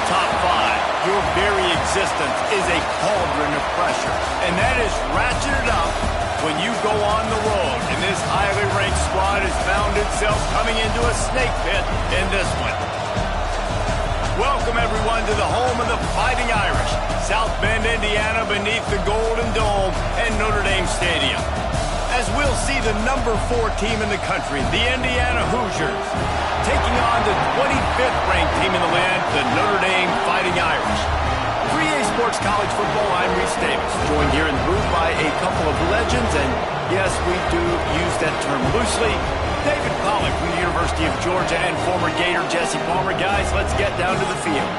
the top 5, your very existence is a cauldron of pressure. And that is ratcheted up when you go on the road. And this highly ranked squad has found itself coming into a snake pit in this one. Welcome, everyone, to the home of the Fighting Irish, South Bend, Indiana, beneath the Golden Dome and Notre Dame Stadium. As we'll see the number 4 team in the country, the Indiana Hoosiers, taking on the 25th ranked team in the land, the Notre Dame Fighting Irish. 3A Sports College Football, I'm Reese Davis, joined here in the booth by a couple of legends, and yes, we do use that term loosely. David Pollack from the University of Georgia and former Gator Jesse Palmer. Guys, let's get down to the field.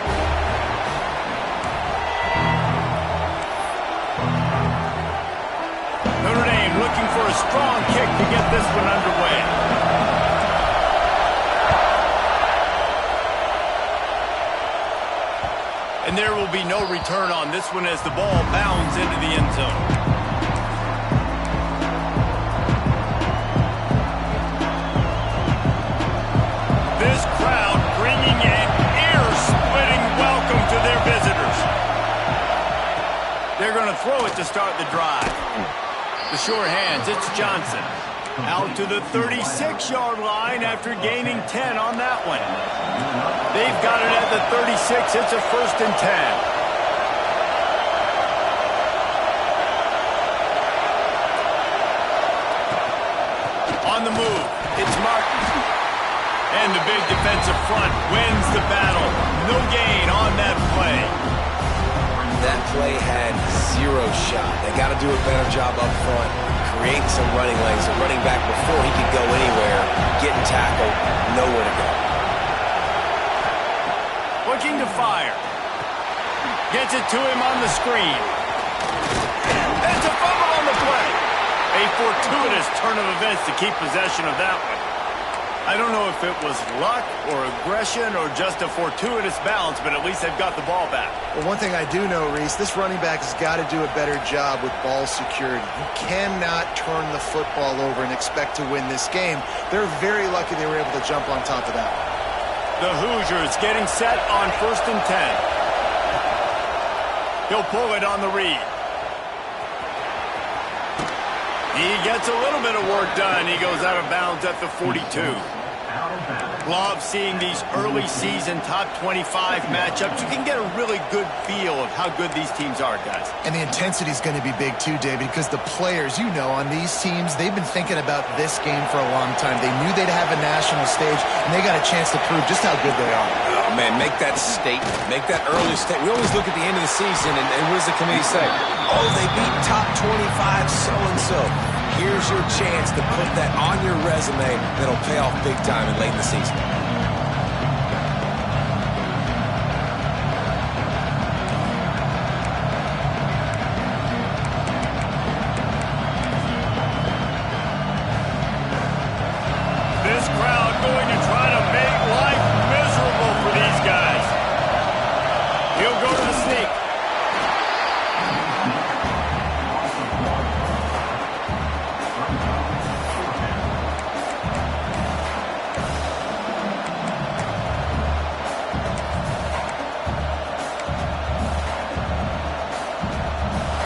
Notre Dame looking for a strong kick to get this one underway. And there will be no return on this one as the ball bounds into the end zone. This crowd bringing an ear-splitting welcome to their visitors. They're going to throw it to start the drive. The sure hands, it's Johnson. Out to the 36-yard line after gaining 10 on that one. They've got it at the 36. It's a 1st and 10. On the move, it's Martin. And the big defensive front wins the battle. No gain on that play. That play had 0 shot. They got to do a better job up front, creating some running lanes. The running back, before he could go anywhere, getting tackled, nowhere to go. Looking to fire. Gets it to him on the screen. It's a fumble on the play. A fortuitous turn of events to keep possession of that one. I don't know if it was luck or aggression or just a fortuitous balance, but at least they've got the ball back. Well, one thing I do know, Reese, this running back has got to do a better job with ball security. You cannot turn the football over and expect to win this game. They're very lucky they were able to jump on top of that one. The Hoosiers getting set on 1st and 10. He'll pull it on the read. He gets a little bit of work done. He goes out of bounds at the 42. Love seeing these early season top 25 matchups. You can get a really good feel of how good these teams are, guys. And the intensity is going to be big too, David, because the players, you know, on these teams, they've been thinking about this game for a long time. They knew they'd have a national stage, and they got a chance to prove just how good they are. Oh, man, make that statement. Make that early statement. We always look at the end of the season, and what does the committee say? Oh, they beat top 25 so-and-so. Here's your chance to put that on your resume that'll pay off big time and late in the season. This crowd going to try to make life miserable for these guys. He'll go to the sneak.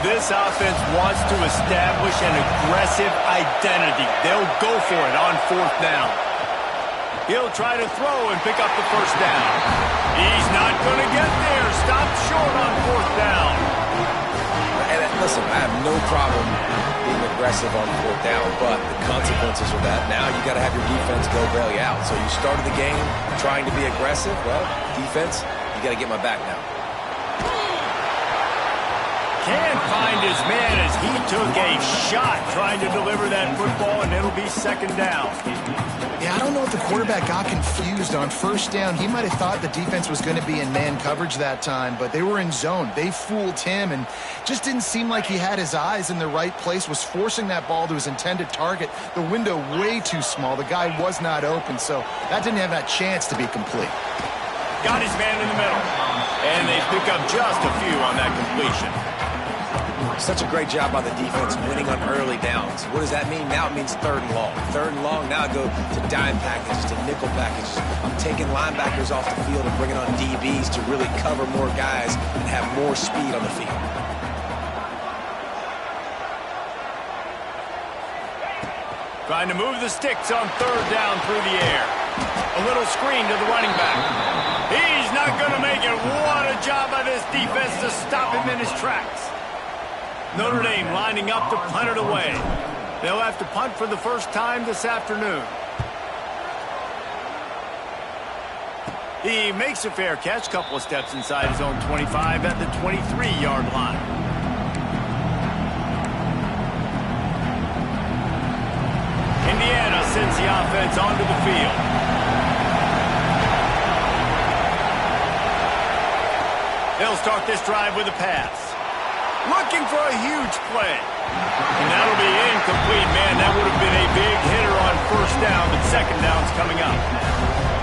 This offense wants to establish an aggressive identity. They'll go for it on 4th down. He'll try to throw and pick up the 1st down. He's not going to get there. Stopped short on 4th down. And listen, I have no problem being aggressive on 4th down, but the consequences of that, now you got to have your defense go bail you out. So you started the game trying to be aggressive. Well, defense, you got to get my back now. Can't find his man as he took a shot trying to deliver that football, and it'll be 2nd down. Yeah, I don't know if the quarterback got confused on 1st down. He might have thought the defense was going to be in man coverage that time, but they were in zone. They fooled him and just didn't seem like he had his eyes in the right place, was forcing that ball to his intended target. The window way too small. The guy was not open, so that didn't have that chance to be complete. Got his man in the middle, and they pick up just a few on that completion. Such a great job by the defense winning on early downs. What does that mean? Now it means 3rd and long. 3rd and long, now I go to dime packages, to nickel packages. I'm taking linebackers off the field and bringing on DBs to really cover more guys and have more speed on the field. Trying to move the sticks on 3rd down through the air. A little screen to the running back. He's not going to make it. What a job by this defense to stop him in his tracks. Notre Dame lining up to punt it away. They'll have to punt for the first time this afternoon. He makes a fair catch, couple of steps inside his own 25 at the 23-yard line. Indiana sends the offense onto the field. They'll start this drive with a pass. Looking for a huge play. And that'll be incomplete, man. That would have been a big hitter on 1st down, but 2nd down's coming up.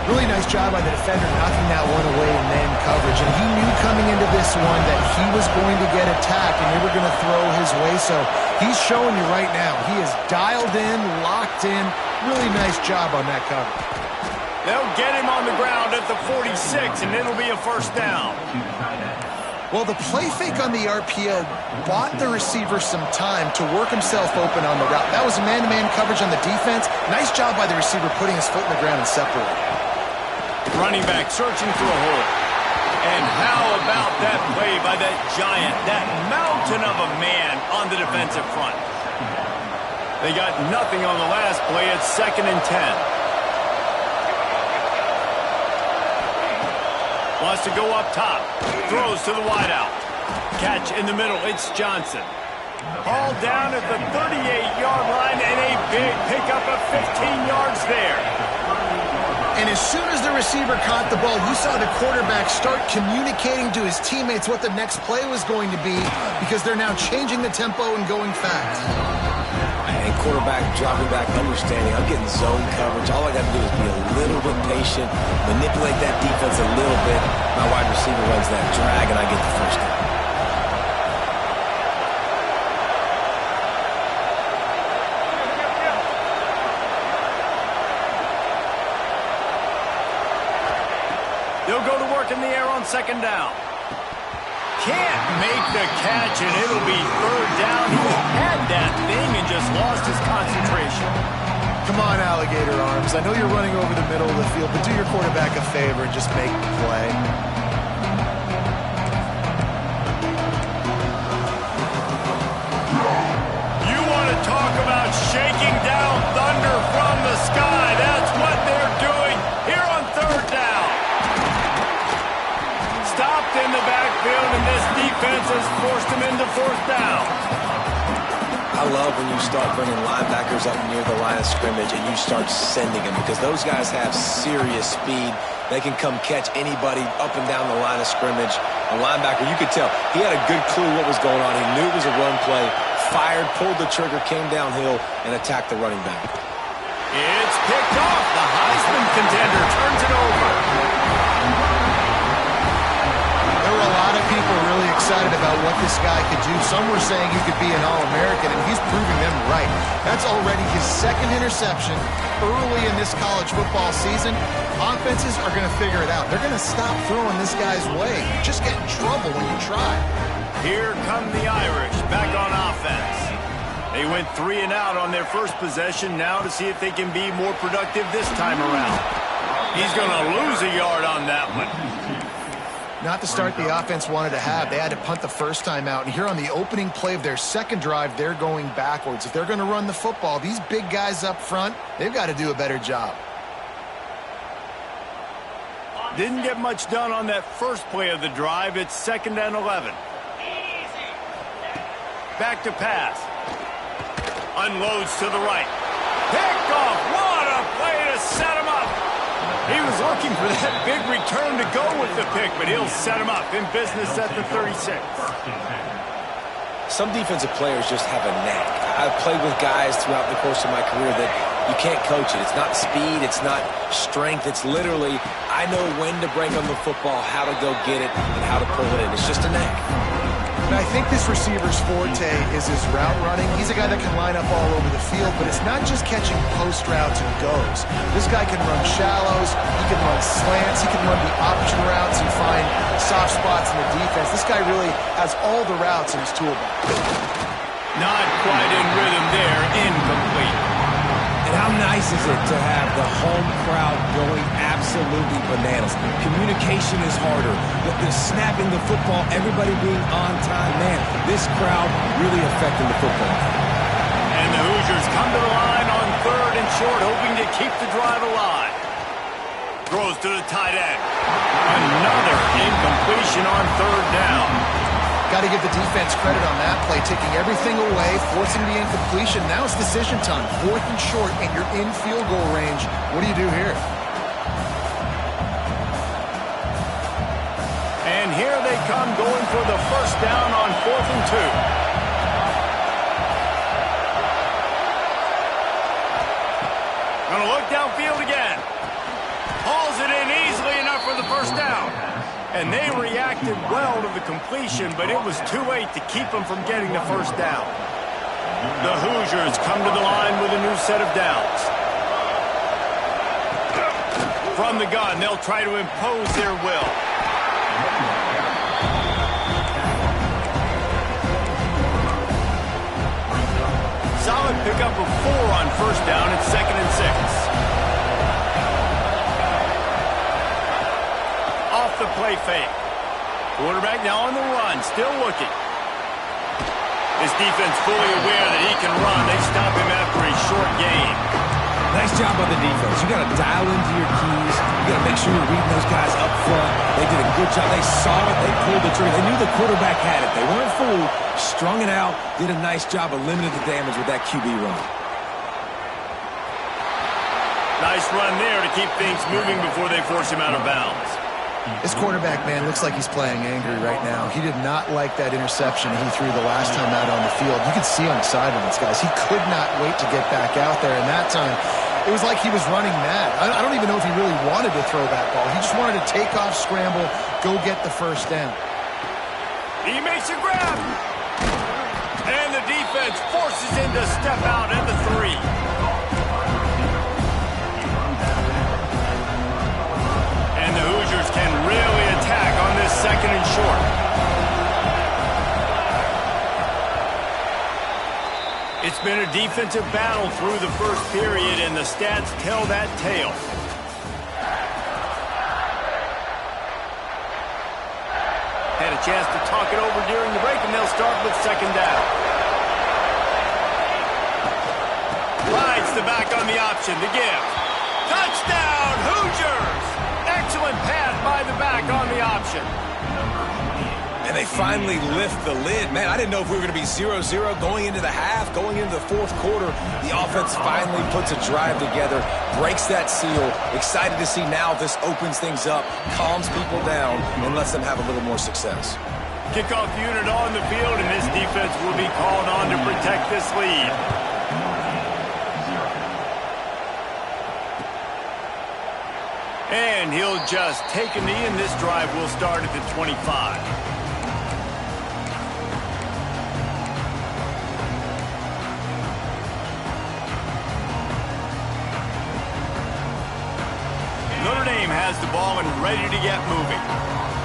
Really nice job by the defender knocking that one away in man coverage. And he knew coming into this one that he was going to get attacked and they were going to throw his way. So he's showing you right now. He is dialed in, locked in. Really nice job on that cover. They'll get him on the ground at the 46, and it'll be a 1st down. Well, the play fake on the RPO bought the receiver some time to work himself open on the route. That was man-to-man coverage on the defense. Nice job by the receiver putting his foot in the ground and separating. Running back searching for a hole. And how about that play by that giant, that mountain of a man on the defensive front? They got nothing on the last play. It's 2nd and 10. Wants to go up top. Throws to the wideout. Catch in the middle. It's Johnson. Hauled down at the 38-yard line and a big pickup of 15 yards there. And as soon as the receiver caught the ball, you saw the quarterback start communicating to his teammates what the next play was going to be because they're now changing the tempo and going fast. And quarterback dropping back, understanding I'm getting zone coverage. All I got to do is be a little bit patient, manipulate that defense a little bit. My wide receiver runs that drag, and I get the 1st down. They'll go to work in the air on 2nd down. Can't make the catch, and it'll be 3rd down. He had that thing and just lost his concentration. Come on, alligator arms. I know you're running over the middle of the field, but do your quarterback a favor and just make the play. You want to talk about shaking down thunder from the sky. That's what they're doing here on 3rd down. Stopped in the backfield, and this defense has forced him into 4th down. I love when you start bringing linebackers up near the line of scrimmage and you start sending them because those guys have serious speed. They can come catch anybody up and down the line of scrimmage. A linebacker, you could tell, he had a good clue what was going on. He knew it was a run play, fired, pulled the trigger, came downhill, and attacked the running back. It's picked off. The Heisman contender turns it over. There were a lot of people really excited about what this guy could do. Some were saying he could be an All-American, and he's proving them right. That's already his 2nd interception early in this college football season. Offenses are going to figure it out. They're going to stop throwing this guy's way. You just get in trouble when you try. Here come the Irish back on offense. They went 3 and out on their first possession. Now to see if they can be more productive this time around. He's going to lose a yard on that one. Not the start the offense wanted to have. They had to punt the first time out. And here on the opening play of their 2nd drive, they're going backwards. If they're going to run the football, these big guys up front, they've got to do a better job. Didn't get much done on that first play of the drive. It's 2nd and 11. Back to pass. Unloads to the right. Picked off. What a play to set him up. He was looking for that big return to go with the pick, but he'll set him up in business at the 36. Some defensive players just have a knack. I've played with guys throughout the course of my career that you can't coach it. It's not speed. It's not strength. It's literally, I know when to break on the football, how to go get it, and how to pull it in. It's just a knack. And I think this receiver's forte is his route running. He's a guy that can line up all over the field, but it's not just catching post routes and goes. This guy can run shallows, he can run slants, he can run the option routes and find soft spots in the defense. This guy really has all the routes in his toolbox. Not quite in rhythm there, incomplete. And how nice is it to have the home crowd going absolutely bananas? Communication is harder. The snapping the football, everybody being on time. Man, this crowd really affecting the football. And the Hoosiers come to the line on 3rd and short, hoping to keep the drive alive. Throws to the tight end. Another incompletion on 3rd down. Got to give the defense credit on that play, taking everything away, forcing the incompletion. Now it's decision time. 4th and short, and you're in field goal range. What do you do here? And here they come, going for the first down on 4th and 2. Gonna look downfield again. Hauls it in easily enough for the first down. And they reacted well to the completion, but it was too late to keep them from getting the first down. The Hoosiers come to the line with a new set of downs. From the gun, they'll try to impose their will. Solid pickup of 4 on first down at 2nd and 6. Off the play fake. Quarterback now on the run, still looking. This defense fully aware that he can run. They stop him after a short gain. Nice job by the defense. You got to dial into your keys. You got to make sure you're reading those guys up front. They did a good job. They saw it. They pulled the trigger. They knew the quarterback had it. They weren't fooled. Strung it out. Did a nice job of limiting the damage with that QB run. Nice run there to keep things moving before they force him out of bounds. This quarterback, man, looks like he's playing angry right now. He did not like that interception he threw the last time out on the field. You could see on the sidelines, guys. He could not wait to get back out there, and that time it was like he was running mad. I don't even know if he really wanted to throw that ball. He just wanted to take off, scramble, go get the first down. He makes a grab. And the defense forces him to step out at the 3. And the Hoosiers can really attack on this 2nd and short. It's been a defensive battle through the first period, and the stats tell that tale. Had a chance to talk it over during the break, and they'll start with 2nd down. Rides the back on the option to give. Touchdown, Hoosiers! Excellent pass by the back on the option. And they finally lift the lid. Man, I didn't know if we were going to be 0-0 going into the half, going into the 4th quarter. The offense finally puts a drive together, breaks that seal. Excited to see now this opens things up, calms people down, and lets them have a little more success. Kickoff unit on the field, and this defense will be called on to protect this lead. And he'll just take a knee, and this drive will start at the 25. Notre Dame has the ball and ready to get moving.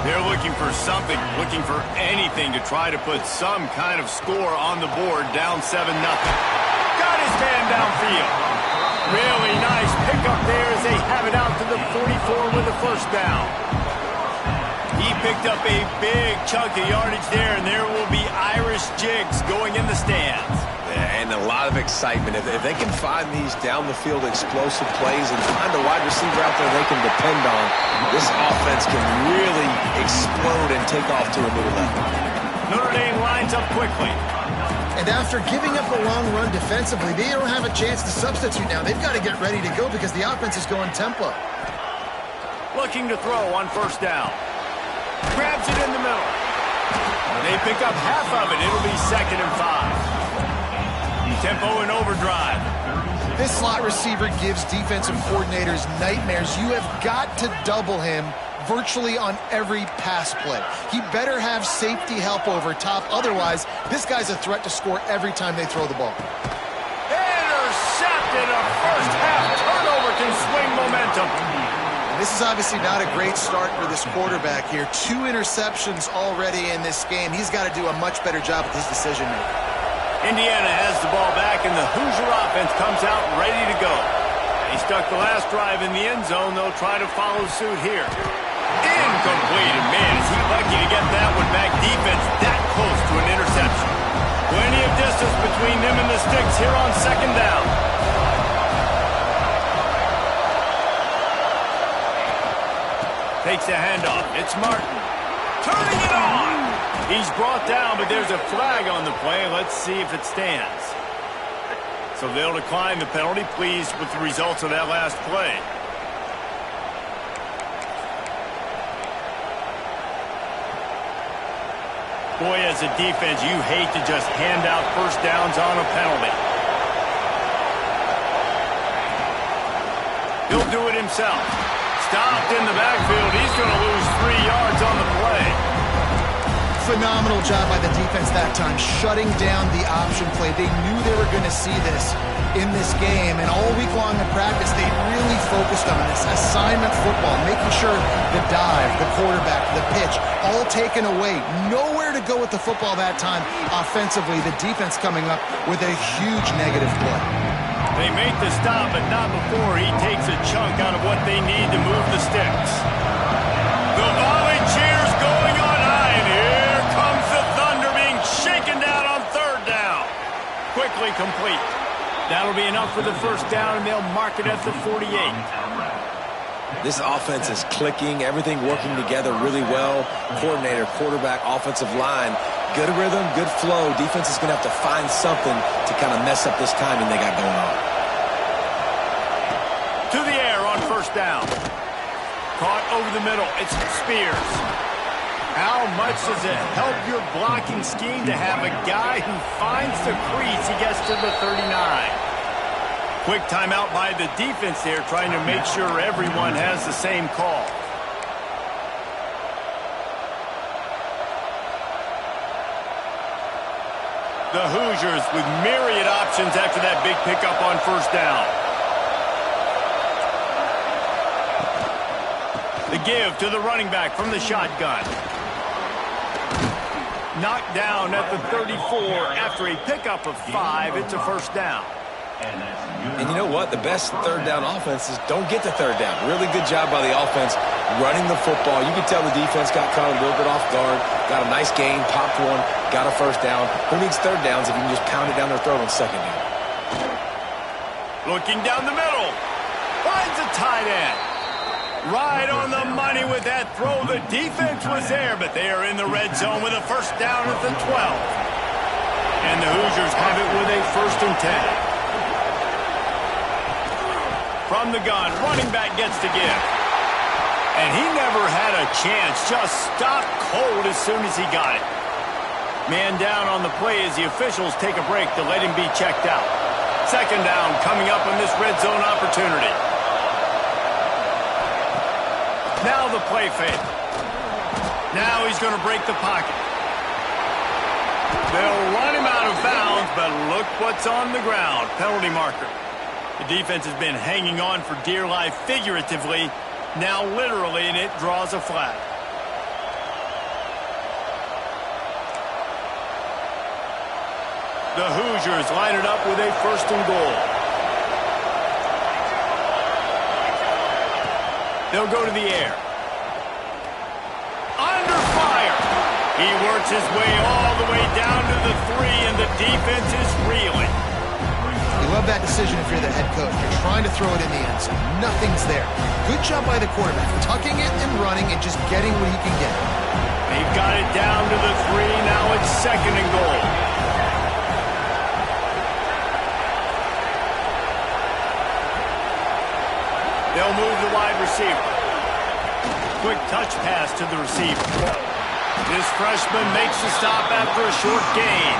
They're looking for something, looking for anything to try to put some kind of score on the board, down 7-0. Got his man downfield. Really nice pickup there as they have it out to the 44 with the first down. He picked up a big chunk of yardage there, and there will be Irish jigs going in the stands. And a lot of excitement. If they can find these down-the-field explosive plays and find a wide receiver out there they can depend on, this offense can really explode and take off to a new level. Notre Dame lines up quickly. And after giving up a long run defensively, they don't have a chance to substitute now. They've got to get ready to go because the offense is going tempo. Looking to throw on first down. Grabs it in the middle. They pick up half of it. It'll be 2nd and 5. Tempo and overdrive. This slot receiver gives defensive coordinators nightmares. You have got to double him virtually on every pass play. He better have safety help over top. Otherwise, this guy's a threat to score every time they throw the ball. Intercepted. A first half turnover can swing momentum. This is obviously not a great start for this quarterback here. 2 interceptions already in this game. He's got to do a much better job with his decision-making. Indiana has the ball back, and the Hoosier offense comes out ready to go. He stuck the last drive in the end zone. They'll try to follow suit here. Incomplete. And man, is he lucky to get that one back. Defense that close to an interception. Plenty of distance between them and the sticks here on second down. Takes the handoff. It's Martin. Turning it on. He's brought down, but there's a flag on the play. Let's see if it stands. So they'll decline the penalty. Pleased with the results of that last play. Boy, as a defense, you hate to just hand out first downs on a penalty. He'll do it himself. Stopped in the backfield. He's going to lose 3 yards on the play. Phenomenal job by the defense that time, shutting down the option play. They knew they were going to see this in this game, and all week long in practice, they really focused on this assignment football, making sure the dive, the quarterback, the pitch, all taken away. Nowhere to go with the football that time offensively. The defense coming up with a huge negative play. They make the stop, but not before he takes a chunk out of what they need to move the sticks. The volley cheers going on high, and here comes the Thunder being shaken down on third down. Quickly complete. That'll be enough for the first down, and they'll mark it at the 48. This offense is clicking, everything working together really well. Coordinator, quarterback, offensive line, good rhythm, good flow. Defense is going to have to find something to kind of mess up this timing they got going on. To the air on first down. Caught over the middle. It's Spears. How much does it help your blocking scheme to have a guy who finds the crease? He gets to the 39. Quick timeout by the defense there, trying to make sure everyone has the same call. The Hoosiers with myriad options after that big pickup on first down. The give to the running back from the shotgun. Knocked down at the 34 after a pickup of 5. It's a first down. And you know what? The best third down offenses don't get to third down. Really good job by the offense running the football. You can tell the defense got caught a little bit off guard. Got a nice gain, popped one, got a first down. Who needs third downs if you can just pound it down their throat on second down? Looking down the middle. Finds a tight end. Right on the money with that throw. The defense was there, but they are in the red zone with a first down at the 12. And the Hoosiers have it with a 1st and 10. From the gun, running back gets to give. And he never had a chance. Just stopped cold as soon as he got it. Man down on the play as the officials take a break to let him be checked out. Second down coming up on this red zone opportunity. Now the play fake. Now he's going to break the pocket. They'll run him out of bounds, but look what's on the ground. Penalty marker. The defense has been hanging on for dear life figuratively, now literally, and it draws a flag. The Hoosiers line it up with a 1st and goal. They'll go to the air. Under fire. He works his way all the way down to the 3, and the defense is reeling. You love that decision if you're the head coach. You're trying to throw it in the end zone. Nothing's there. Good job by the quarterback, tucking it and running and just getting what he can get. They've got it down to the 3. Now it's 2nd and goal. They'll move the wide receiver. Quick touch pass to the receiver. This freshman makes the stop after a short gain.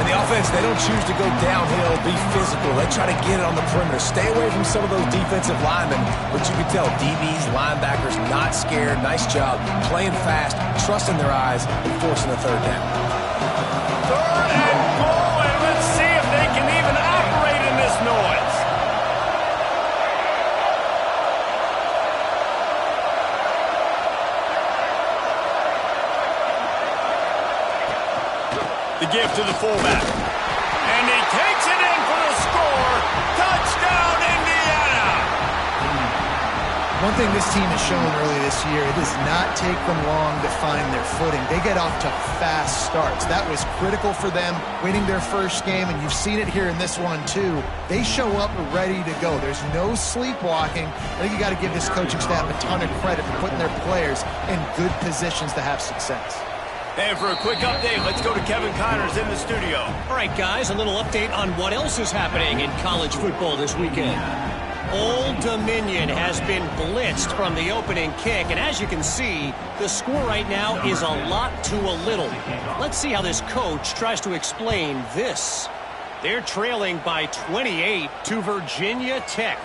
And the offense, they don't choose to go downhill, be physical. They try to get it on the perimeter. Stay away from some of those defensive linemen, but you can tell DBs, linebackers, not scared. Nice job playing fast, trusting their eyes, and forcing the third down. Third and goal, and let's see if they can even operate in this noise. The give to the fullback. And he takes it in for the score. Touchdown, Indiana! One thing this team has shown early this year, it does not take them long to find their footing. They get off to fast starts. That was critical for them, winning their first game, and you've seen it here in this one too. They show up ready to go. There's no sleepwalking. I think you got to give this coaching staff a ton of credit for putting their players in good positions to have success. And for a quick update, let's go to Kevin Connors in the studio. All right, guys, a little update on what else is happening in college football this weekend. Old Dominion has been blitzed from the opening kick, and as you can see, the score right now is a lot to a little. Let's see how this coach tries to explain this. They're trailing by 28 to Virginia Tech.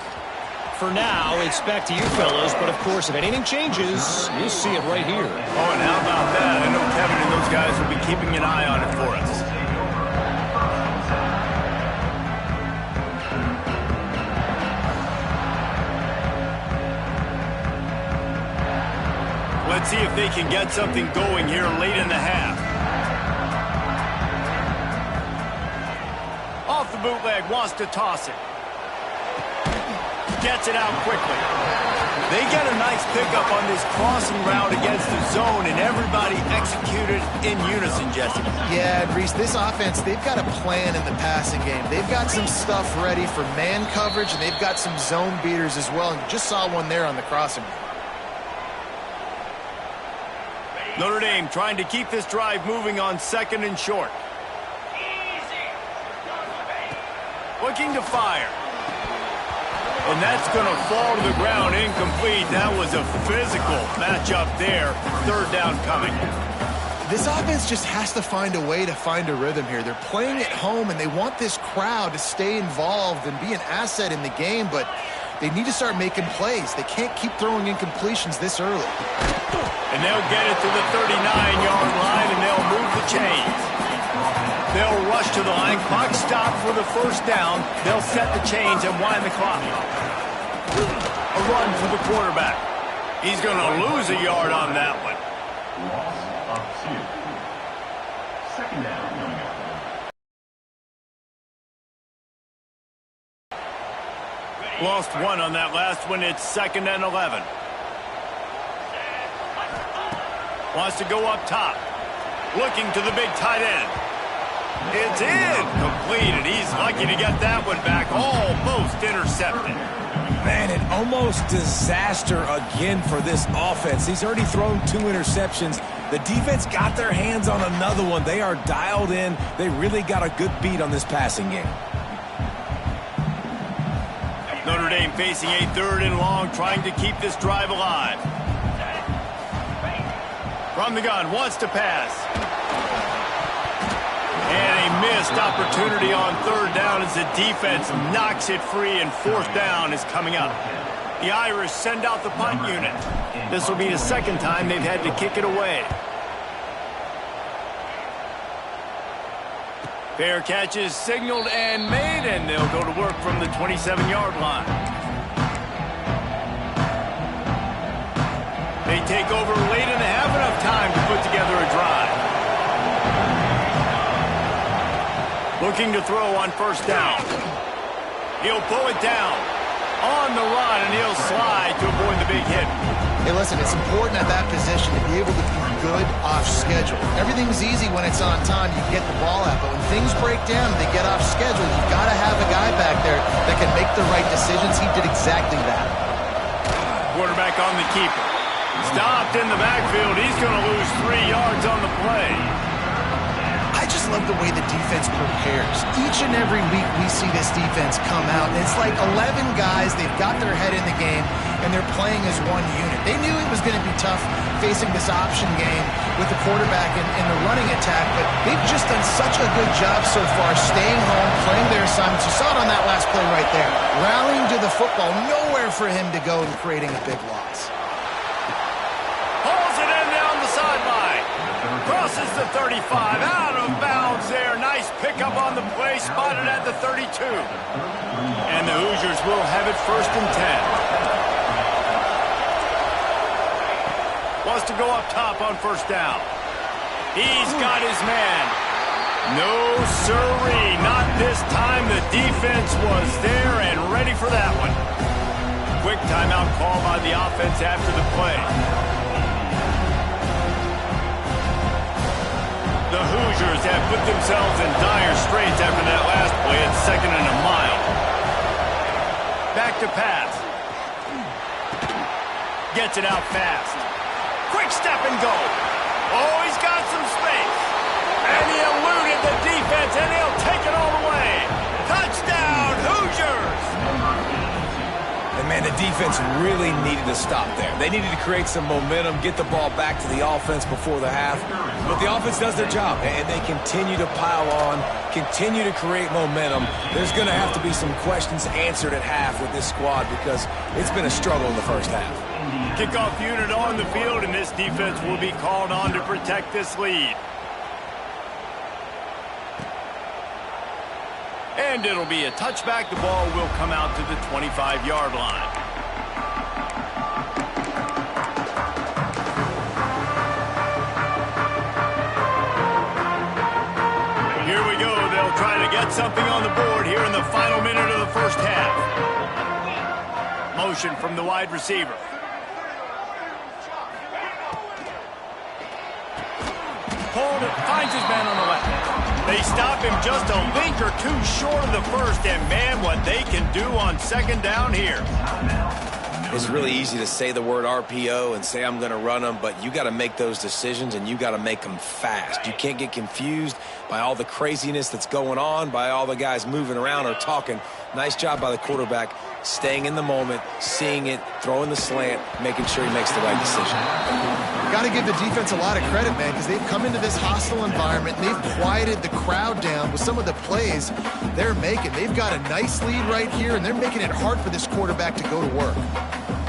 For now, it's back to you fellas, but of course, if anything changes, you'll see it right here. Oh, and how about that? I know Kevin and those guys will be keeping an eye on it for us. Let's see if they can get something going here late in the half. Off the bootleg, wants to toss it. Gets it out quickly. They get a nice pickup on this crossing route against the zone, and everybody executed in unison, Jesse. Yeah, and Reese, this offense, they've got a plan in the passing game. They've got some stuff ready for man coverage, and they've got some zone beaters as well. And you just saw one there on the crossing route. Notre Dame trying to keep this drive moving on second and short. Looking to fire. And that's going to fall to the ground incomplete. That was a physical matchup there. Third down coming. This offense just has to find a way to find a rhythm here. They're playing at home, and they want this crowd to stay involved and be an asset in the game, but they need to start making plays. They can't keep throwing incompletions this early. And they'll get it to the 39-yard line, and they'll move the chains. They'll rush to the line. Clock stopped for the first down. They'll set the chains and wind the clock. A run for the quarterback. He's going to lose a yard on that one. Loss of 2. Second down coming up. Lost one on that last one. It's second and 11. Wants to go up top. Looking to the big tight end. It's incomplete, and he's lucky to get that one back. Almost intercepted. Man, an almost disaster again for this offense. He's already thrown 2 interceptions. The defense got their hands on another one. They are dialed in. They really got a good beat on this passing game. Notre Dame facing a third and long, trying to keep this drive alive. From the gun, wants to pass. And a missed opportunity on third down as the defense knocks it free, and fourth down is coming up. The Irish send out the punt unit. This will be the second time they've had to kick it away. Fair catch is signaled and made, and they'll go to work from the 27-yard line. They take over late in the half, enough time to put together a drive. Looking to throw on first down. He'll pull it down on the run, and he'll slide to avoid the big hit. Hey, listen, it's important at that position to be able to be good off schedule. Everything's easy when it's on time. You get the ball out, but when things break down, they get off schedule. You've got to have a guy back there that can make the right decisions. He did exactly that. Quarterback on the keeper. Stopped in the backfield. He's going to lose 3 yards on the play. I just just love the way the defense prepares. Each and every week we see this defense come out, and it's like 11 guys, they've got their head in the game, and they're playing as one unit. They knew it was going to be tough facing this option game with the quarterback in the running attack, but they've just done such a good job so far staying home, playing their assignments. You saw it on that last play right there. Rallying to the football, nowhere for him to go and creating a big loss. Pulls it in down the sideline. Crosses the 35, out of bounds there. Nice pickup on the play, spotted at the 32. And the Hoosiers will have it 1st and 10. Wants to go up top on 1st down. He's got his man. No sirree, not this time. The defense was there and ready for that one. Quick timeout call by the offense after the play. The Hoosiers have put themselves in dire straits after that last play at 2nd and a mile. Back to pass. Gets it out fast. Quick step and go. Oh, he's got some space. And he eluded the defense, and he'll take it all the way. Touchdown, Hoosiers! And man, the defense really needed to stop there. They needed to create some momentum, get the ball back to the offense before the half. But the offense does their job, and they continue to pile on, continue to create momentum. There's going to have to be some questions answered at half with this squad because it's been a struggle in the first half. Kickoff unit on the field, and this defense will be called on to protect this lead. And it'll be a touchback. The ball will come out to the 25-yard line. Here we go. They'll try to get something on the board here in the final minute of the first half. Motion from the wide receiver. Hold it, finds his man on the left. They stop him just a link or two short of the first, and man, what they can do on 2nd down here. It's really easy to say the word RPO and say I'm going to run them, but you got to make those decisions, and you got to make them fast. You can't get confused by all the craziness that's going on, by all the guys moving around or talking. Nice job by the quarterback, staying in the moment, seeing it, throwing the slant, making sure he makes the right decision. Got to give the defense a lot of credit, man, because they've come into this hostile environment and they've quieted the crowd down with some of the plays they're making. They've got a nice lead right here, and they're making it hard for this quarterback to go to work.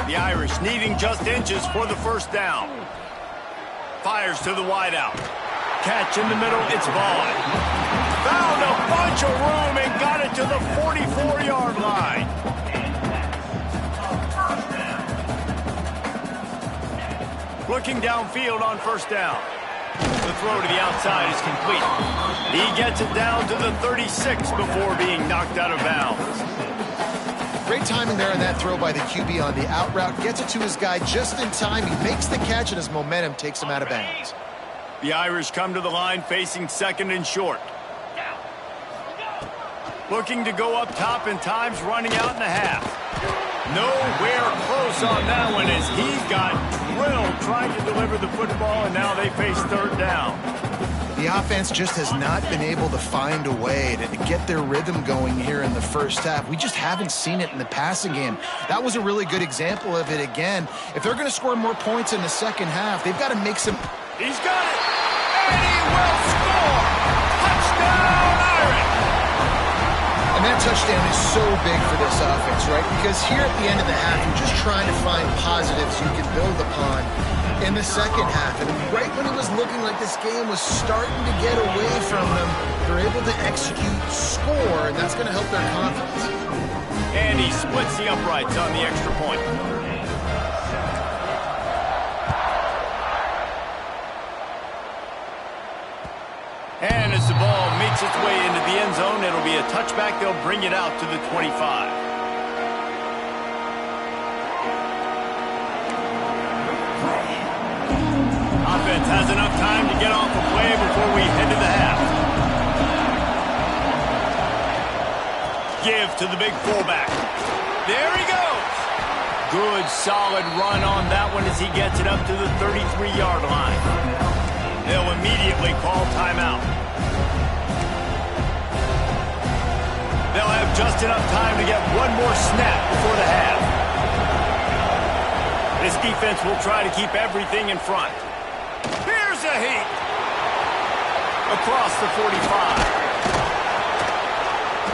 The Irish needing just inches for the 1st down. Fires to the wideout. Catch in the middle, it's Vaughn. Found a bunch of room and got it to the 44-yard line. Looking downfield on 1st down. The throw to the outside is complete. He gets it down to the 36 before being knocked out of bounds. Great timing there on that throw by the QB on the out route. Gets it to his guy just in time. He makes the catch, and his momentum takes him out of bounds. The Irish come to the line facing 2nd and short. Looking to go up top, and time's running out in a half. Nowhere close on that one as he got drilled trying to deliver the football, and now they face 3rd down. The offense just has not been able to find a way to get their rhythm going here in the first half. We just haven't seen it in the passing game. That was a really good example of it again. If they're going to score more points in the second half, they've got to make some... He's got it! And he will score! Touchdown, Irish! And that touchdown is so big for this offense, right? Because here at the end of the half, you're just trying to find positives you can build upon in the second half. And right when it was looking like this game was starting to get away from them, they're able to execute, score, and that's going to help their confidence. And he splits the uprights on the extra point. And as the ball makes its way into the end zone, it'll be a touchback. They'll bring it out to the 25. Offense has enough time to get off the play before we head to the half. Give to the big fullback. There he goes. Good, solid run on that one as he gets it up to the 33-yard line. They'll immediately call timeout. They'll have just enough time to get one more snap before the half. This defense will try to keep everything in front. Here's a heat. Across the 45.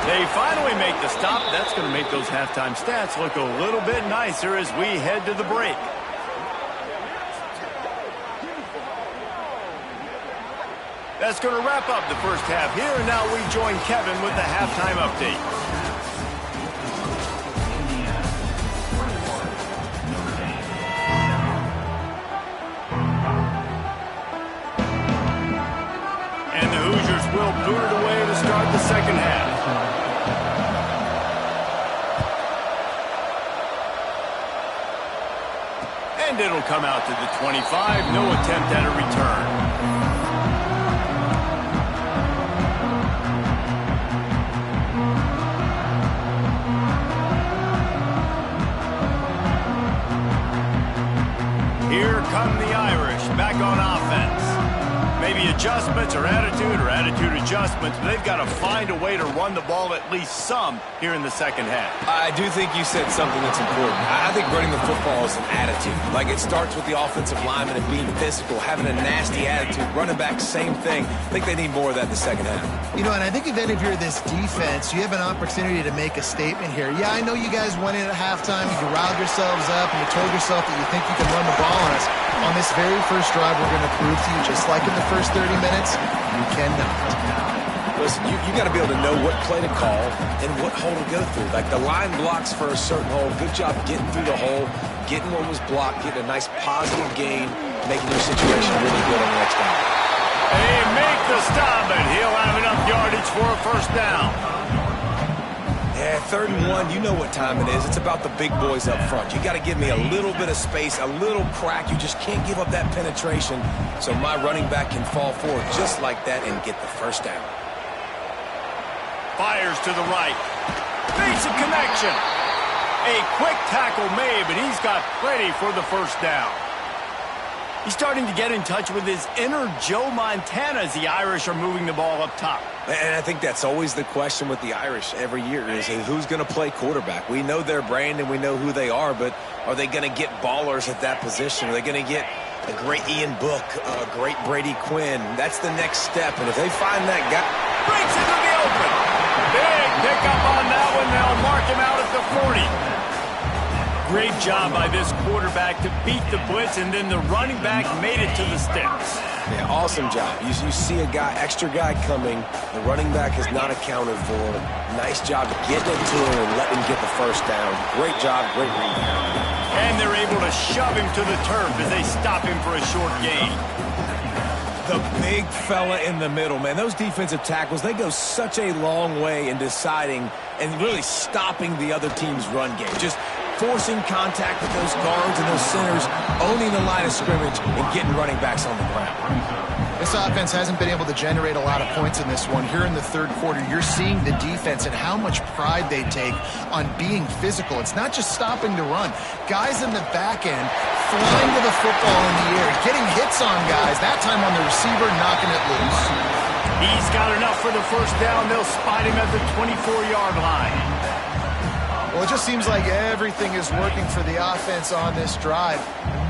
They finally make the stop. That's going to make those halftime stats look a little bit nicer as we head to the break. That's going to wrap up the first half here, and now we join Kevin with the halftime update. And the Hoosiers will boot it away to start the second half. And it'll come out to the 25. No attempt at a return. Here come the Irish back on offense. Maybe adjustments or attitude adjustments, but they've got to find a way to run the ball at least some here in the second half. I do think you said something that's important. I think running the football is an attitude. Like, it starts with the offensive lineman and being physical, having a nasty attitude. Running back, same thing. I think they need more of that in the second half. You know, and I think if you're this defense, you have an opportunity to make a statement here. Yeah, I know you guys went in at halftime, you riled yourselves up, and you told yourself that you think you can run the ball on us. On this very first drive, we're going to prove to you, just like in the first 30 minutes, you cannot. Listen, you got to be able to know what play to call and what hole to go through. Like, the line blocks for a certain hole. Good job getting through the hole, getting what was blocked, getting a nice positive gain, making your situation really good on the next down. They make the stop, and he'll have enough yardage for a first down. Yeah, 3rd and 1, you know what time it is. It's about the big boys up front. You got to give me a little bit of space, a little crack. You just can't give up that penetration, so my running back can fall forward just like that and get the first down. Fires to the right. Basic connection. A quick tackle made, but he's got plenty for the first down. He's starting to get in touch with his inner Joe Montana as the Irish are moving the ball up top. And I think that's always the question with the Irish every year is who's going to play quarterback. We know their brand and we know who they are, but are they going to get ballers at that position? Are they going to get a great Ian Book, a great Brady Quinn? That's the next step, and if they find that guy... Breaks into the open. Big pickup on that one. They'll mark him out at the 40. Great job by this quarterback to beat the blitz, and then the running back made it to the sticks. Yeah, awesome job. You see a guy, extra guy coming. The running back is not accounted for. Nice job getting it to him and letting him get the first down. Great job, great rebound. And they're able to shove him to the turf as they stop him for a short gain. The big fella in the middle, man. Those defensive tackles, they go such a long way in deciding and really stopping the other team's run game. Just forcing contact with those guards and those centers, owning the line of scrimmage, and getting running backs on the ground. This offense hasn't been able to generate a lot of points in this one. Here in the third quarter, you're seeing the defense and how much pride they take on being physical. It's not just stopping to run. Guys in the back end flying to the football in the air, getting hits on guys, that time on the receiver, knocking it loose. He's got enough for the first down. They'll spot him at the 24-yard line. Well, it just seems like everything is working for the offense on this drive.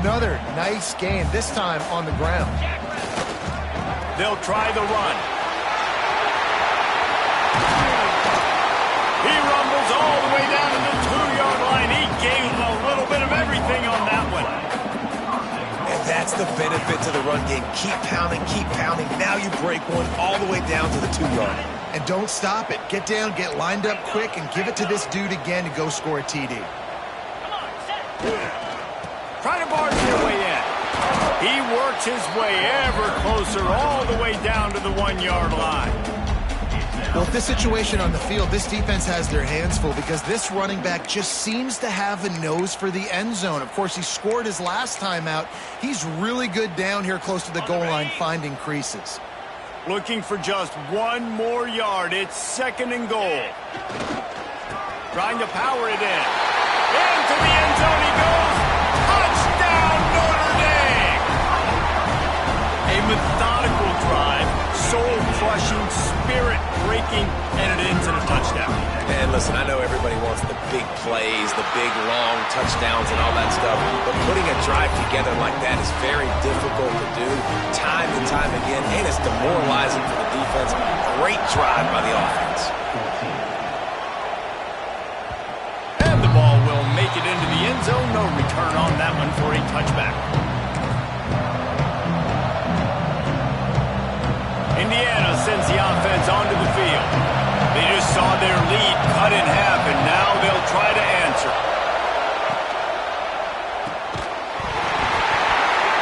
Another nice game, this time on the ground. They'll try the run. He rumbles all the way down to the 2-yard line. He gave him a little bit of everything on that one. And that's the benefit to the run game. Keep pounding, keep pounding. Now you break one all the way down to the 2-yard line. And don't stop it. Get down, get lined up quick, and give it to this dude again to go score a TD. Try to barge their way in. He works his way ever closer all the way down to the 1-yard line. Well, with this situation on the field, this defense has their hands full because this running back just seems to have a nose for the end zone. Of course, he scored his last time out. He's really good down here close to the goal line, finding creases. Looking for just one more yard. It's 2nd and goal. Trying to power it in. Into the end zone he goes. Touchdown, Notre Dame! A methodical drive, soul-crushing, spirit-breaking, and it ends in a touchdown. And listen, I know everybody wants the big plays, the big, long touchdowns and all that stuff, but putting a drive together like that is very difficult to do time and time again, and it's demoralizing for the defense. Great drive by the offense. And the ball will make it into the end zone. No return on that one for a touchback. Indiana sends the offense onto the field. They just saw their lead cut in half, and now they'll try to answer.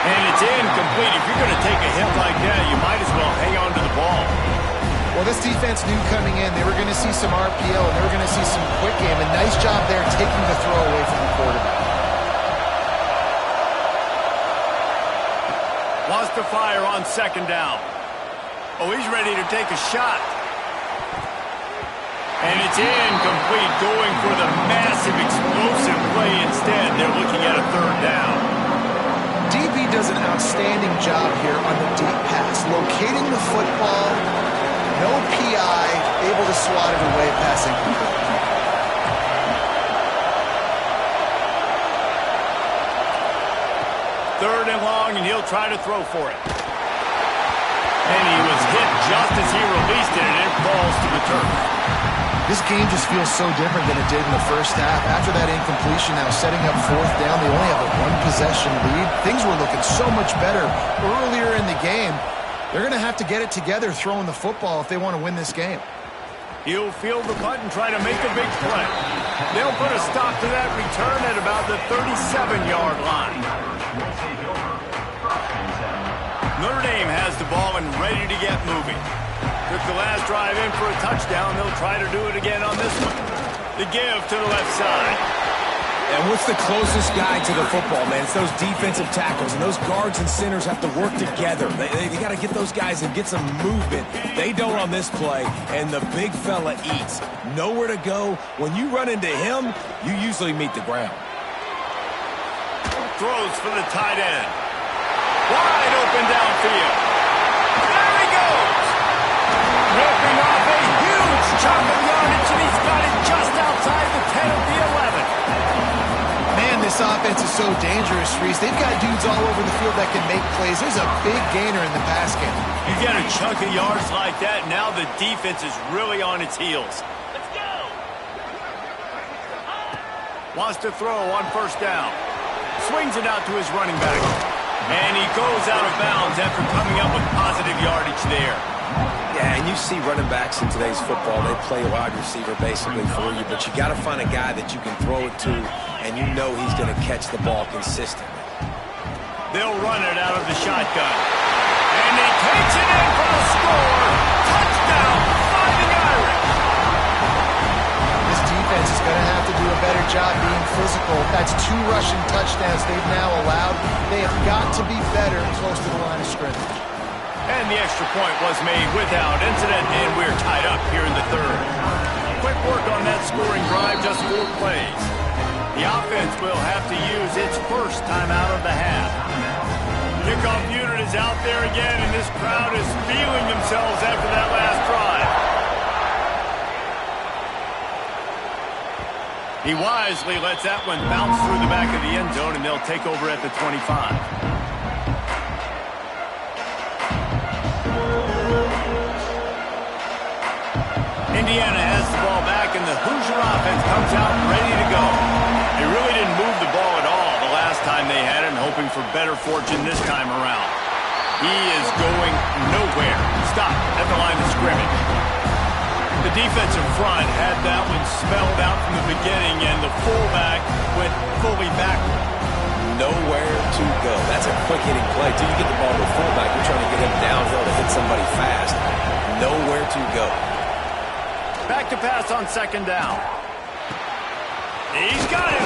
And it's incomplete. If you're going to take a hit like that, you might as well hang on to the ball. Well, this defense knew coming in they were going to see some RPO, and they were going to see some quick game. A nice job there taking the throw away from the quarterback. Wants to fire on second down. Oh, he's ready to take a shot. And it's incomplete, going for the massive, explosive play instead. They're looking at a third down. DB does an outstanding job here on the deep pass, locating the football, no PI, able to swat it away, passing. Third and long, and he'll try to throw for it. And he was hit just as he released it, and it falls to the turf. This game just feels so different than it did in the first half. After that incompletion, now setting up fourth down, they only have a one-possession lead. Things were looking so much better earlier in the game. They're going to have to get it together throwing the football if they want to win this game. He'll field the punt and try to make a big play. They'll put a stop to that return at about the 37-yard line. Notre Dame has the ball and ready to get moving. Took the last drive in for a touchdown. They'll try to do it again on this one. The give to the left side. And what's the closest guy to the football, man? It's those defensive tackles, and those guards and centers have to work together. They got to get those guys and get some movement. They don't on this play, and the big fella eats. Nowhere to go. When you run into him, you usually meet the ground. Throws for the tight end. Wide open downfield. There he goes. Ripping off a huge chunk of yardage, and he's got it just outside the 10 of the 11. Man, this offense is so dangerous, Reese. They've got dudes all over the field that can make plays. There's a big gainer in the pass game. You get a chunk of yards like that, now the defense is really on its heels. Let's go. Wants to throw on first down. Swings it out to his running back. And he goes out of bounds after coming up with positive yardage there. Yeah, and you see running backs in today's football, they play wide receiver basically for you, but you got to find a guy that you can throw it to, and you know he's going to catch the ball consistently. They'll run it out of the shotgun. And he takes it in for the score. Touchdown, Fighting Irish. This defense is going to have to do a better job being physical. That's 2 rushing touchdowns they've now allowed. They have got to be better close to the line of scrimmage. And the extra point was made without incident, and we're tied up here in the third. Quick work on that scoring drive, just 4 plays. The offense will have to use its first timeout of the half. Kickoff unit is out there again, and this crowd is feeling themselves after that last drive. He wisely lets that one bounce through the back of the end zone, and they'll take over at the 25. Indiana has the ball back, and the Hoosier offense comes out ready to go. They really didn't move the ball at all the last time they had it, and hoping for better fortune this time around. He is going nowhere. Stop at the line of scrimmage. The defensive front had that one spelled out from the beginning, and the fullback went fully backward. Nowhere to go. That's a quick-hitting play. Till you get the ball to the fullback, you're trying to get him downhill to hit somebody fast. Nowhere to go. Back to pass on second down. He's got it.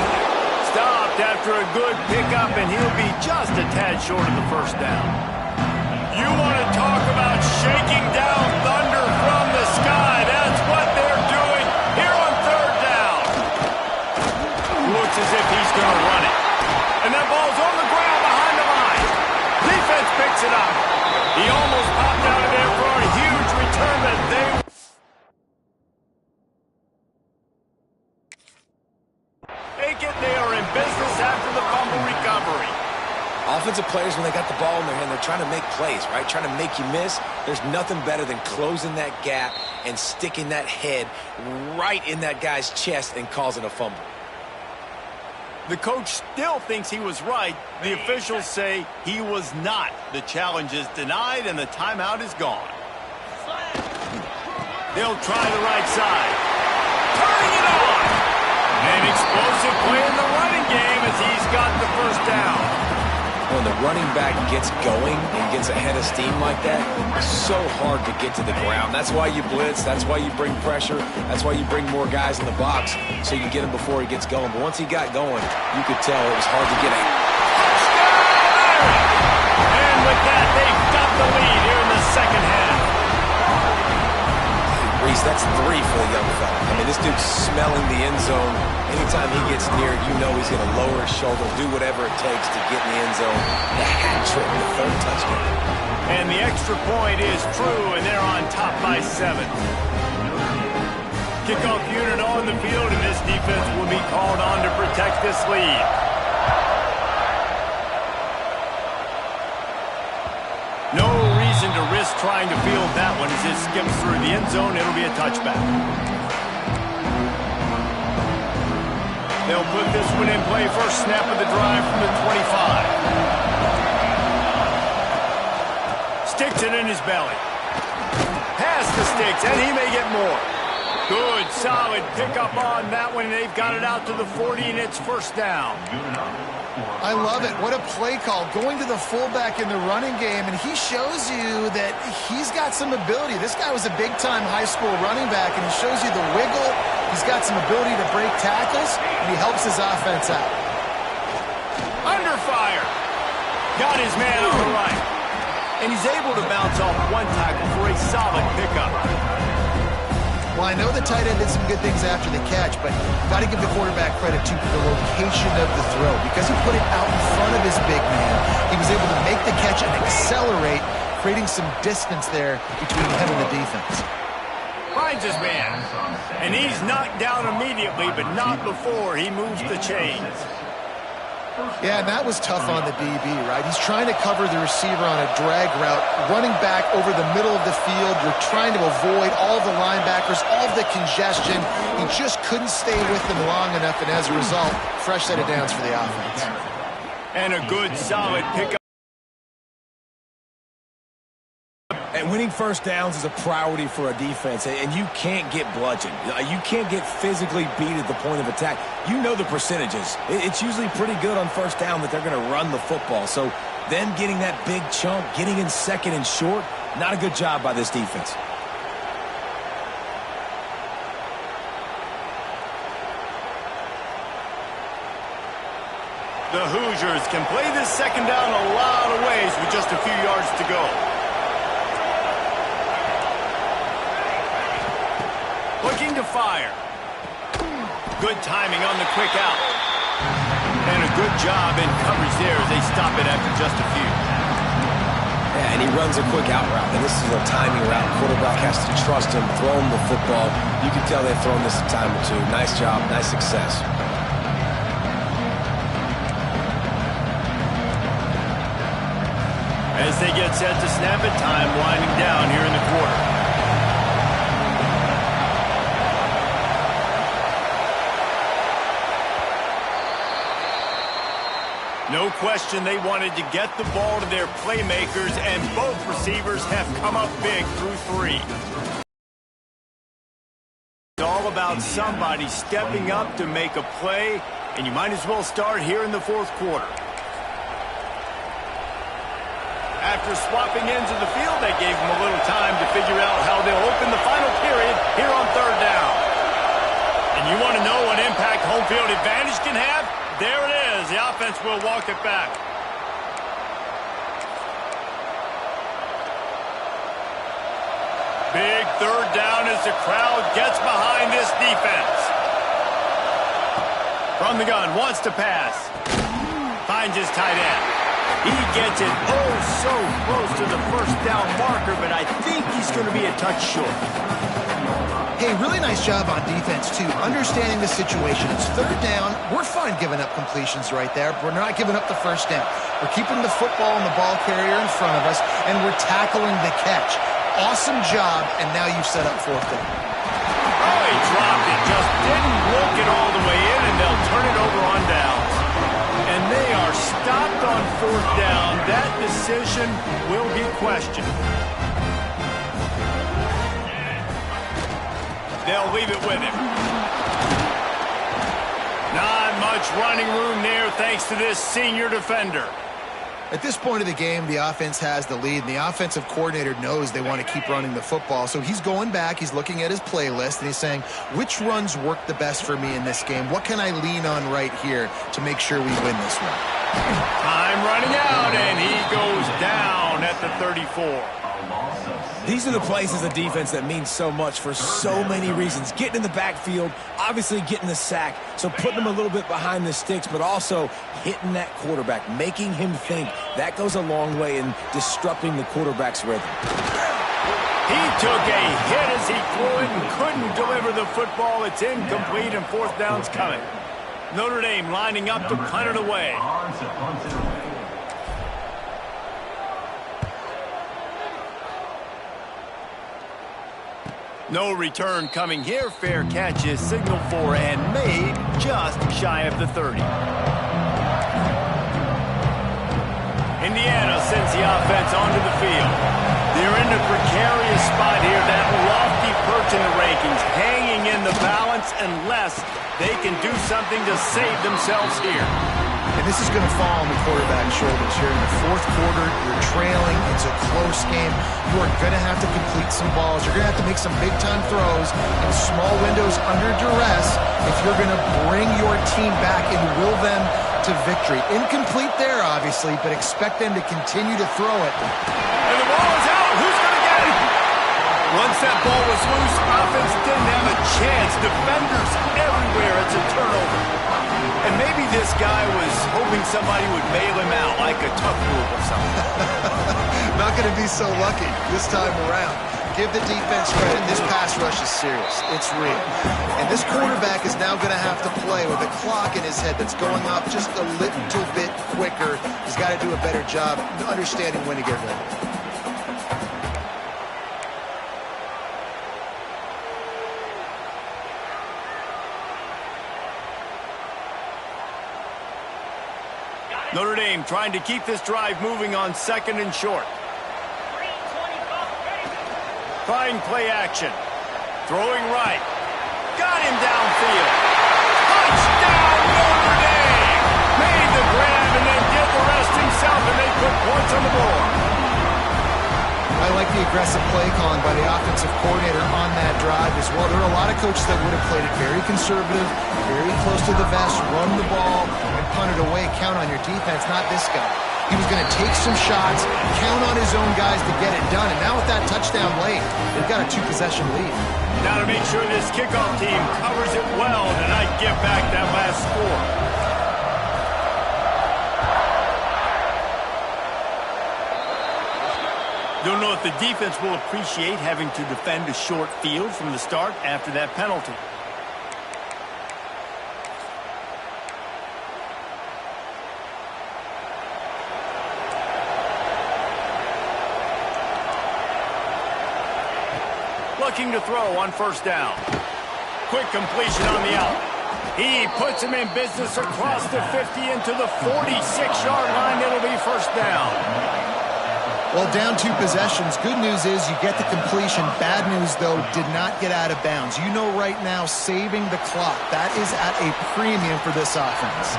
Stopped after a good pickup, and he'll be just a tad short of the first down. You want to talk about shaking down thunder from the sky. That's what they're doing here on third down. Looks as if he's going to run it. And that ball's on the ground behind the line. Defense picks it up. He almost popped out of there for a huge return, but they Offensive players, when they got the ball in their hand, they're trying to make plays, right? Trying to make you miss. There's nothing better than closing that gap and sticking that head right in that guy's chest and causing a fumble. The coach still thinks he was right. The officials say he was not. The challenge is denied, and the timeout is gone. They'll try the right side. Turning it on! An explosive play in the running game as he's got the first down. When the running back gets going and gets ahead of steam like that, it's so hard to get to the ground. That's why you blitz. That's why you bring pressure. That's why you bring more guys in the box so you can get him before he gets going. But once he got going, you could tell it was hard to get him. And with that, they've got the lead here in the second half. Reese, that's 3 for the young fella. I mean, this dude's smelling the end zone. Anytime he gets near it, you know he's going to lower his shoulder, do whatever it takes to get in the end zone. The hat trick, the 3rd touchdown. And the extra point is true, and they're on top by 7. Kickoff unit on the field, and this defense will be called on to protect this lead. No reason to risk trying to field that one as it skips through the end zone. It'll be a touchback. They'll put this one in play. First snap of the drive from the 25. Sticks it in his belly. Past the sticks, and he may get more. Good, solid pickup on that one. They've got it out to the 40, and it's first down. I love it. What a play call. Going to the fullback in the running game, and he shows you that he's got some ability. This guy was a big-time high school running back, and he shows you the wiggle. He's got some ability to break tackles, and he helps his offense out. Under fire. Got his man on the right. And he's able to bounce off one tackle for a solid pickup. Well, I know the tight end did some good things after the catch, but got to give the quarterback credit to the location of the throw. Because he put it out in front of his big man, he was able to make the catch and accelerate, creating some distance there between him and the defense. Finds his man. And he's knocked down immediately, but not before he moves the chains. Yeah, and that was tough on the DB, right? He's trying to cover the receiver on a drag route, running back over the middle of the field. You're trying to avoid all the linebackers, all the congestion. He just couldn't stay with them long enough, and as a result, fresh set of downs for the offense. And a good, solid pickup. And winning first downs is a priority for a defense, and you can't get bludgeoned. You can't get physically beat at the point of attack. You know the percentages. It's usually pretty good on first down that they're going to run the football. So them getting that big chunk, getting in second and short, not a good job by this defense. The Hoosiers can play this second down a lot of ways with just a few yards to go. Looking to fire. Good timing on the quick out. And a good job in coverage there as they stop it after just a few. Yeah, and he runs a quick out route. And this is a timing route. Quarterback has to trust him, throw him the football. You can tell they've thrown this a time or two. Nice job, nice success. As they get set to snap it, time winding down here in the quarter. No question they wanted to get the ball to their playmakers, and both receivers have come up big through 3. It's all about somebody stepping up to make a play, and you might as well start here in the 4th quarter. After swapping ends of the field, that gave them a little time to figure out how they'll open the final period here on 3rd down. And you want to know what impact home field advantage can have? There it is. The offense will walk it back. Big 3rd down as the crowd gets behind this defense. From the gun, wants to pass. Finds his tight end. He gets it oh so close to the first down marker, but I think he's going to be a touch short. Hey, really nice job on defense, too. Understanding the situation. It's third down. We're fine giving up completions right there. We're not giving up the first down. We're keeping the football and the ball carrier in front of us, and we're tackling the catch. Awesome job, and now you've set up fourth down. Oh, he dropped it. Just didn't look it all the way in, and they'll turn it over on downs. And they are stopped on fourth down. That decision will be questioned. They'll leave it with him. Not much running room there thanks to this senior defender. At this point of the game, the offense has the lead, and the offensive coordinator knows they want to keep running the football. So he's going back, he's looking at his playlist, and he's saying, which runs work the best for me in this game? What can I lean on right here to make sure we win this one? Time running out, and he goes down at the 34. These are the plays as a defense that mean so much for so many reasons. Getting in the backfield, obviously getting the sack, so putting them a little bit behind the sticks, but also hitting that quarterback, making him think. That goes a long way in disrupting the quarterback's rhythm. He took a hit as he threw it and couldn't deliver the football. It's incomplete, and fourth down's coming. Notre Dame lining up to punt it away. No return coming here. Fair catch is signaled for and made just shy of the 30. Indiana sends the offense onto the field. They're in a precarious spot here. That lofty perch in the rankings, hanging in the balance unless they can do something to save themselves here. And this is going to fall on the quarterback's shoulders here in the fourth quarter. You're trailing. It's a close game. You are going to have to complete some balls. You're going to have to make some big-time throws in small windows under duress if you're going to bring your team back and will them to victory. Incomplete there, obviously, but expect them to continue to throw it. And the ball is out. Who's going to get it? Once that ball was loose, offense didn't have a chance. Defenders everywhere. It's a turnover. And maybe this guy was hoping somebody would bail him out, like a tough move or something. Not going to be so lucky this time around. Give the defense credit. This pass rush is serious. It's real. And this quarterback is now going to have to play with a clock in his head that's going up just a little bit quicker. He's got to do a better job understanding when to get ready. Notre Dame trying to keep this drive moving on second and short. Trying play action. Throwing right. Got him downfield. Touchdown, Notre Dame! Made the grab and then did the rest himself, and they put points on the board. I like the aggressive play calling by the offensive coordinator on that drive as well. There are a lot of coaches that would have played it very conservative, very close to the vest, run the ball, and punt it away. Count on your defense, not this guy. He was going to take some shots, count on his own guys to get it done. And now with that touchdown late, they've got a two-possession lead. Now to make sure this kickoff team covers it well and tonight get back that last score. Don't know if the defense will appreciate having to defend a short field from the start after that penalty. Looking to throw on first down. Quick completion on the out. He puts him in business across the 50 into the 46-yard line. It'll be first down. Well, down two possessions. Good news is you get the completion. Bad news, though, did not get out of bounds. You know right now, saving the clock. That is at a premium for this offense.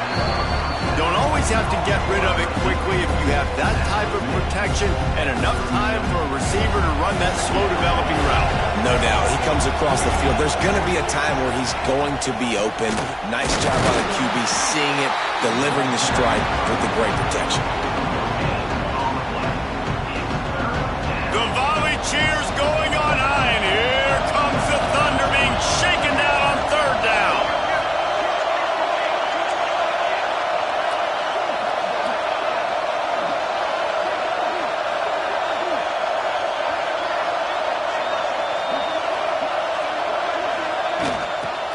Don't always have to get rid of it quickly if you have that type of protection and enough time for a receiver to run that slow-developing route. No doubt. He comes across the field. There's going to be a time where he's going to be open. Nice job by the QB seeing it, delivering the strike with the great protection. Cheers going on high, and here comes the Thunder being shaken down on third down.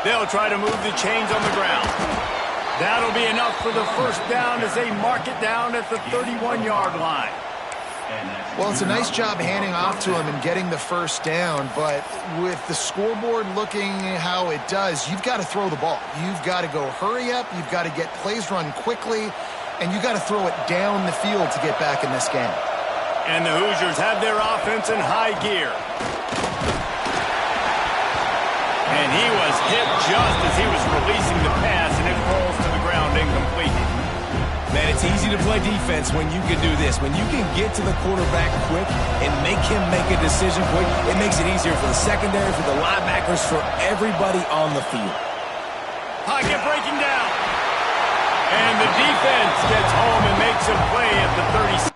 They'll try to move the chains on the ground. That'll be enough for the first down as they mark it down at the 31-yard line. Well, it's a nice job handing off to him and getting the first down, but with the scoreboard looking how it does, you've got to throw the ball. You've got to go hurry up, you've got to get plays run quickly, and you've got to throw it down the field to get back in this game. And the Hoosiers have their offense in high gear. And he was hit just as he was releasing the pass, and it falls to the ground incomplete. Man, it's easy to play defense when you can do this. When you can get to the quarterback quick and make him make a decision quick, it makes it easier for the secondary, for the linebackers, for everybody on the field. Pocket breaking down. And the defense gets home and makes a play at the 36.